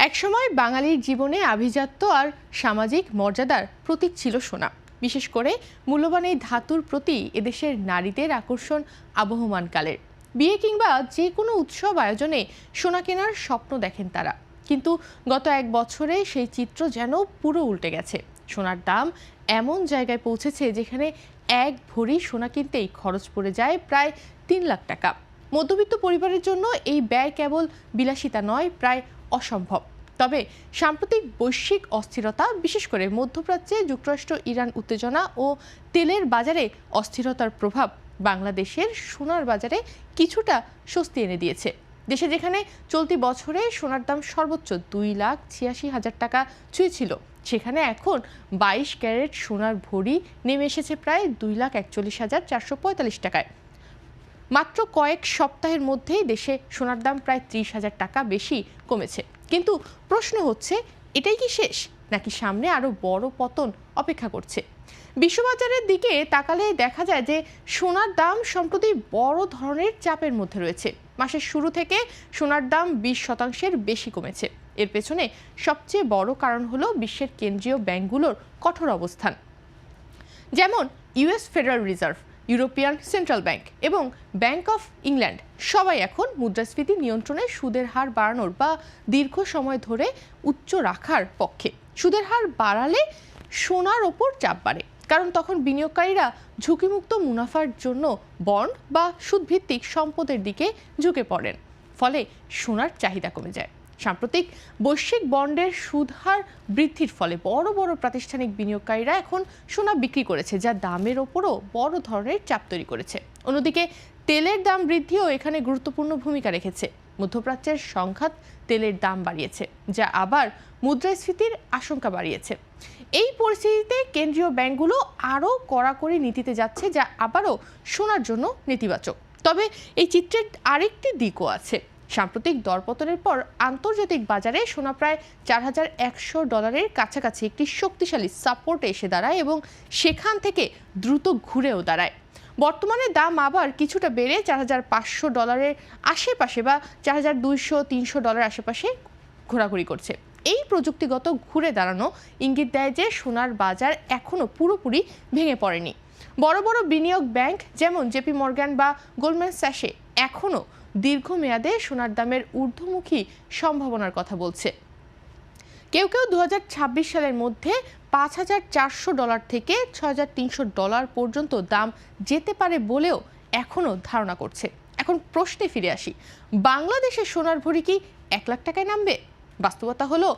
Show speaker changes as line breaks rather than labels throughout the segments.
একসময় বাঙালির জীবনে আভিজাত্য আর সামাজিক মর্যাদার প্রতীক ছিল সোনা। বিশেষ করে মূল্যবান এই ধাতুর প্রতি এদেশের নারীদের আকর্ষণ আবহমান কালের। বিয়ে কিংবা যে কোনো উৎসব আয়োজনে সোনা কেনার স্বপ্ন দেখেন তারা। কিন্তু গত এক বছরে সেই চিত্র যেন পুরো উল্টে গেছে। সোনার দাম এমন জায়গায় পৌঁছেছে যেখানে এক ভরি সোনা কিনতেই খরচ পড়ে যায় প্রায় ৩ লাখ টাকা। মধ্যবিত্ত পরিবারের জন্য এই ব্যয় কেবল বিলাসিতা নয়, প্রায় অসম্ভব। তবে সাম্প্রতিক বৈশ্বিক অস্থিরতা, বিশেষ করে মধ্যপ্রাচ্যে যুক্তরাষ্ট্র ইরান উত্তেজনা ও তেলের বাজারে অস্থিরতার প্রভাব বাংলাদেশের সোনার বাজারে কিছুটা স্বস্তি এনে দিয়েছে। দেশে যেখানে চলতি বছরে সোনার দাম সর্বোচ্চ 2,86,000 টাকা ছুঁয়েছিল, সেখানে এখন 22 ক্যারেট সোনার ভরি নেমে এসেছে প্রায় 2,41,445 টাকায়। মাত্র কয়েক সপ্তাহের মধ্যেই দেশে সোনার দাম প্রায় 30,000 টাকা বেশি কমেছে। কিন্তু প্রশ্ন হচ্ছে, এটাই কি শেষ, নাকি সামনে আরো বড় পতন অপেক্ষা করছে? বিশ্ববাজারের দিকে তাকালে দেখা যায় যে সোনার দাম সম্প্রতি বড় ধরনের চাপের মধ্যে রয়েছে। মাসের শুরু থেকে সোনার দাম 20% বেশি কমেছে। এর পেছনে সবচেয়ে বড় কারণ হলো বিশ্বের কেন্দ্রীয় ব্যাংকগুলোর কঠোর অবস্থান। যেমন US federal reserve, European central bank এবং ব্যাংক অফ ইংল্যান্ড সবাই এখন মুদ্রাস্ফীতি নিয়ন্ত্রণে সুদের হার বাড়ানোর বা দীর্ঘ সময় ধরে উচ্চ রাখার পক্ষে। সুদের হার বাড়ালে সোনার ওপর চাপ বাড়ে, কারণ তখন বিনিয়োগকারীরা ঝুঁকিমুক্ত মুনাফার জন্য বন্ড বা সুদভিত্তিক সম্পদের দিকে ঝুঁকে পড়েন। ফলে সোনার চাহিদা কমে যায়। সাম্প্রতিক বৈশ্বিক বন্ডের সুদহার বৃদ্ধির ফলে বড় বড় প্রাতিষ্ঠানিক বিনিয়োগকারীরা এখন সোনা বিক্রি করেছে, যা দামের ওপরও বড় ধরনের চাপ তৈরি করেছে। অন্যদিকে তেলের দাম বৃদ্ধিও এখানে গুরুত্বপূর্ণ ভূমিকা রেখেছে। মধ্যপ্রাচ্যের সংঘাত তেলের দাম বাড়িয়েছে, যা আবার মুদ্রাস্ফীতির আশঙ্কা বাড়িয়েছে। এই পরিস্থিতিতে কেন্দ্রীয় ব্যাংকগুলো আরও কড়াকড়ি নীতিতে যাচ্ছে, যা আবারও সোনার জন্য নেতিবাচক। তবে এই চিত্রের আরেকটি দিকও আছে। সাম্প্রতিক দরপতনের পর আন্তর্জাতিক বাজারে সোনা প্রায় $4,100 কাছাকাছি একটি শক্তিশালী সাপোর্টে এসে দাঁড়ায় এবং সেখান থেকে দ্রুত ঘুরেও দাঁড়ায়। বর্তমানে দাম আবার কিছুটা বেড়ে $4,500 আশেপাশে বা $4,200-300 আশেপাশে ঘোরাঘুরি করছে। এই প্রযুক্তিগত ঘুরে দাঁড়ানো ইঙ্গিত দেয় যে সোনার বাজার এখনও পুরোপুরি ভেঙে পড়েনি। বড় বড় বিনিয়োগ ব্যাংক যেমন জেপি মর্গান বা গোল্ডম্যান স্যাশে এখনও দীর্ঘমেয়াদে সোনার দামের ঊর্ধ্বমুখী সম্ভাবনার কথা বলছে। কেউ কেউ 2026 সালের মধ্যে $5,400 থেকে $6,300 পর্যন্ত দাম যেতে পারে বলেও এখনও ধারণা করছে। এখন প্রশ্নে ফিরে আসি, বাংলাদেশের সোনার ভরি কি 1 লাখ টাকায় নামবে? বাস্তবতা হলো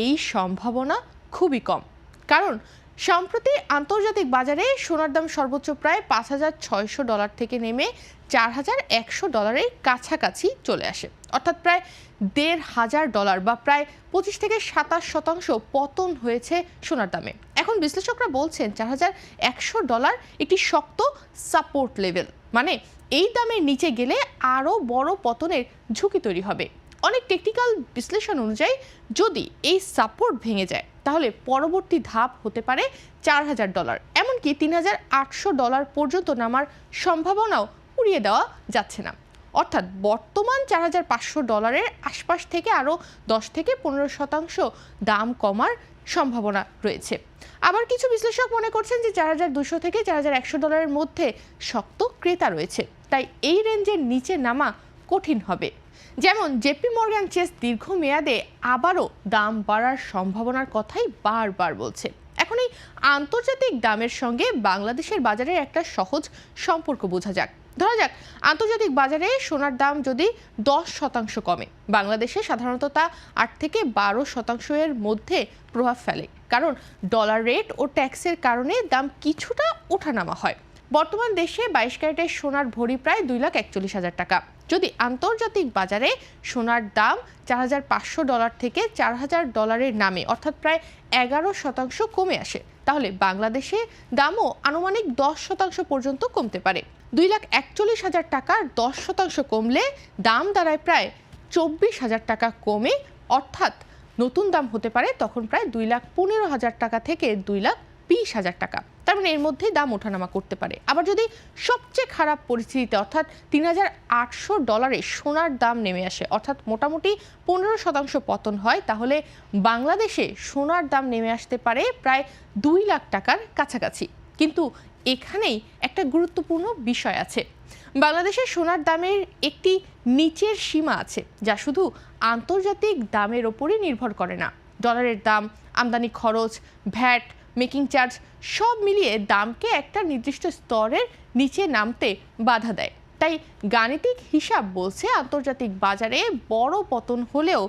এই সম্ভাবনা খুবই কম, কারণ সম্প্রতি আন্তর্জাতিক বাজারে সোনার দাম সর্বোচ্চ প্রায় $5,600 থেকে নেমে $4,100 কাছাকাছি চলে আসে, অর্থাৎ প্রায় $1,500 বা প্রায় 25 থেকে 27% পতন হয়েছে সোনার দামে। এখন বিশ্লেষকরা বলছেন $4,100 একটি শক্ত সাপোর্ট লেভেল, মানে এই দামের নিচে গেলে আরও বড় পতনের ঝুঁকি তৈরি হবে। অনেক টেকনিক্যাল বিশ্লেষণ অনুযায়ী যদি এই সাপোর্ট ভেঙে যায়, তাহলে পরবর্তী ধাপ হতে পারে $4,000, এমনকি $3,800 পর্যন্ত নামার সম্ভাবনাও উড়িয়ে দেওয়া যাচ্ছে না। অর্থাৎ বর্তমান $4,500 আশপাশ থেকে আরও 10 থেকে 15% দাম কমার সম্ভাবনা রয়েছে। আবার কিছু বিশ্লেষক মনে করছেন যে $4,200 থেকে $4,100 মধ্যে শক্ত ক্রেতা রয়েছে, তাই এই রেঞ্জের নিচে নামা কঠিন হবে। যেমন জেপি মর্গান চেস দীর্ঘমেয়াদে আবারও দাম বাড়ার সম্ভাবনার কথাই বারবার বলছে। এখন এই আন্তর্জাতিক দামের সঙ্গে বাংলাদেশের বাজারের একটা সহজ সম্পর্ক বোঝা যাক। ধরা যাক আন্তর্জাতিক বাজারে সোনার দাম যদি 10% কমে, বাংলাদেশে সাধারণত তা 8 থেকে 12% মধ্যে প্রভাব ফেলে, কারণ ডলার রেট ও ট্যাক্সের কারণে দাম কিছুটা ওঠানামা হয়। বর্তমান দেশে 22 ক্যারেটের সোনার ভরি প্রায় $2,41,000 টাকা। যদি আন্তর্জাতিক বাজারে সোনার দাম $4,500 থেকে $4,000 নামে, অর্থাৎ প্রায় 11% কমে আসে, তাহলে বাংলাদেশে দামও আনুমানিক 10% পর্যন্ত কমতে পারে। $2,41,000 টাকার 10% কমলে দাম দাঁড়ায় প্রায় $24,000 টাকা কমে, অর্থাৎ নতুন দাম হতে পারে তখন প্রায় $2,15,000 টাকা থেকে 20,000 টাকা। তার মানে এর মধ্যেই দাম ওঠানামা করতে পারে। আবার যদি সবচেয়ে খারাপ পরিস্থিতিতে অর্থাৎ $3,800 সোনার দাম নেমে আসে, অর্থাৎ মোটামুটি 15% পতন হয়, তাহলে বাংলাদেশে সোনার দাম নেমে আসতে পারে প্রায় 2 লাখ টাকার কাছাকাছি। কিন্তু এখানেই একটা গুরুত্বপূর্ণ বিষয় আছে। বাংলাদেশের সোনার দামের একটি নিচের সীমা আছে, যা শুধু আন্তর্জাতিক দামের ওপরই নির্ভর করে না। ডলারের দাম, আমদানি খরচ, ভ্যাট, মেকিং চার্জ সব মিলিয়ে দামকে একটা নির্দিষ্ট স্তরের নিচে নামতে বাধা দেয়। তাই গাণিতিক হিসাব বলছে আন্তর্জাতিক বাজারে বড় পতন হলেও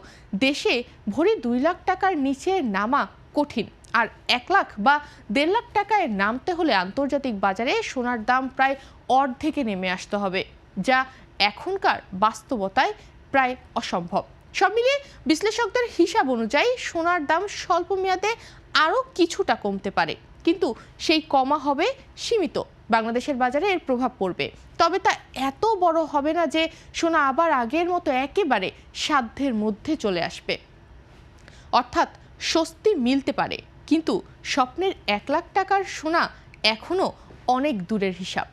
দেশে ভরি 2 লাখ টাকার নিচে নামা কঠিন। আর 1 লাখ বা 1.5 লাখ টাকায় নামতে হলে আন্তর্জাতিক বাজারে সোনার দাম প্রায় অর্ধেকে নেমে আসতে হবে, যা এখনকার বাস্তবতায় প্রায় অসম্ভব। সব মিলিয়ে বিশ্লেষকদের হিসাব অনুযায়ী সোনার দাম স্বল্প মেয়াদে আরও কিছুটা কমতে পারে, কিন্তু সেই কমা হবে সীমিত। বাংলাদেশের বাজারে এর প্রভাব পড়বে, তবে তা এত বড় হবে না যে সোনা আবার আগের মতো একেবারে সাধ্যের মধ্যে চলে আসবে। অর্থাৎ স্বস্তি মিলতে পারে, কিন্তু স্বপ্নের 1 লাখ টাকার সোনা এখনো অনেক দূরের হিসাব।